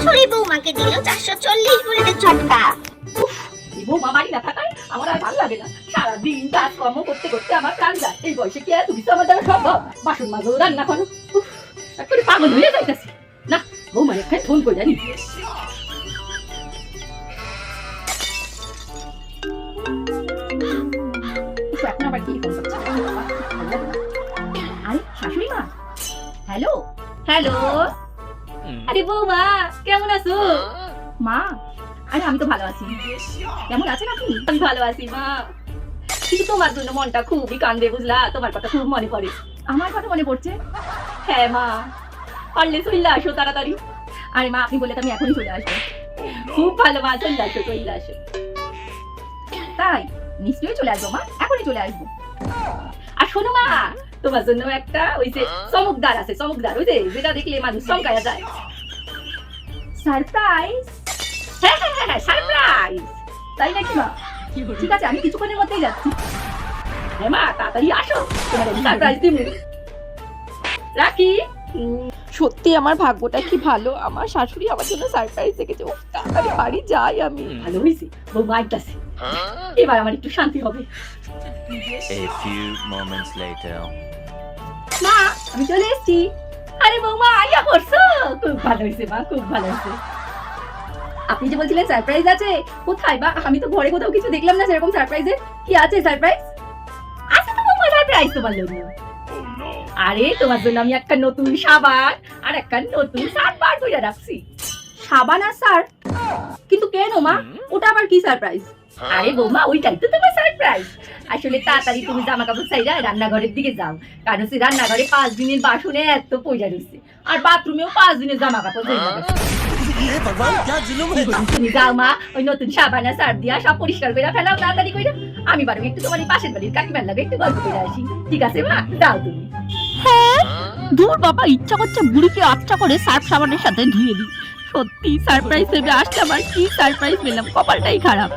শাশুড়ি বৌমাকে দিল 440 বুলেটের ঝটকা। বৌমা বাড়ি না থাকায় আমার আর ভালো লাগে না। সারাদিন কাজকর্ম করতে করতে আমার প্রাণ যায়। এই বয়সে কি এত কিছু আমার দ্বারা সম্ভব? বাসন মাজো, রান্না করো, একবারে পাগল হয়ে যাইতেছি। না, বৌমা এখানে ফোন করে জানি। এখন আবার কি ফোন করছে? আরে শাশুড়ি মা, হ্যালো হ্যালো, আরে বৌমা কেমন আছো? মা, আরে আমি তো ভালো আছি। কেমন আছেন আপনি? আমি ভালো আছি মা, কিন্তু তোমার জন্য মনটা খুবই কান্দে বুঝলা। তোমার কথা খুব মনে পড়ে। আমার কথা মনে পড়ছে? হ্যাঁ মা, পারলে চলে আসো তাড়াতাড়ি। আরে মা, আপনি বললে তো আমি এখনই চলে আসবো। খুব ভালো মা, চলে আসো চলে আসো। তাই নিশ্চয়ই চলে আসবো মা, এখনই চলে আসবো। আর শোনো মা, তোমার জন্য একটা ওই যে চমকদার আছে, চমকদার, ওই যে যেটা দেখলে মানুষ চমকায়া যায়। সারপ্রাইজ? হ্যাঁ হ্যাঁ হ্যাঁ, সারপ্রাইজ। তাই নাকি মা? ঠিক আছে, আমি কিছুক্ষণের মধ্যেই যাচ্ছি। হ্যাঁ মা, তাড়াতাড়ি আসো, তোমার সারপ্রাইজ দিব। রাখি। সত্যি আমার ভাগ্যটা কি ভালো, আমার শাশুড়ি আমার জন্য সারপ্রাইজ রেখেছে। ও তাড়াতাড়ি বাড়ি যাই আমি। ভালো হয়েছে, বৌমা আইতাছে, এবার আমার একটু শান্তি হবে। A few moments later. মা, আমি চলে এসেছি। আরে বৌমা আইয়া করছো, খুব ভালো হয়েছে মা, খুব ভালো হয়েছে। আপনি যে বলছিলেন সারপ্রাইজ আছে, কোথায় বা? আমি তো ঘরে কোথাও কিছু দেখলাম না সেরকম সারপ্রাইজের। কি আছে সারপ্রাইজ? আছে তো বৌমা সারপ্রাইজ তোমার জন্য। আরে তোমার জন্য আমি একটা নতুন সাবান আর একটা নতুন শার্ট বার করে রাখছি। সাবান আর শার্ট? কিন্তু কেন মা, ওটা আবার কি সারপ্রাইজ? আরে বৌমা, ওইটাই তো তোমার সারপ্রাইজ। আসলে তাড়াতাড়ি তুমি জামা কাপড় চাইরা রান্নাঘরের দিকে যাও, কারণ সে রান্নাঘরে 5 দিনের বাসনে এত পয়সা রয়েছে, আর বাথরুমেও 5 দিনের জামা কাপড় জমা গেছে। তুমি যাও মা, ওই নতুন সাবান আর শার্ট দিয়া সব পরিষ্কার করে ফেলাও তাড়াতাড়ি কইরা। আমি বরং একটু তোমার এই পাশের বাড়ির কাকিমার লাগে একটু গল্প করে আসি। ঠিক আছে মা, যাও তুমি। হ্যাঁ, দূর বাবা, ইচ্ছা করছে বুড়িকে আচ্ছা করে সার্ফ সাবানের সাথে ধুয়ে দিই। সত্যি সারপ্রাইজ ভেবে আসলে আবার কি সারপ্রাইজ পেলাম, কপালটাই খারাপ।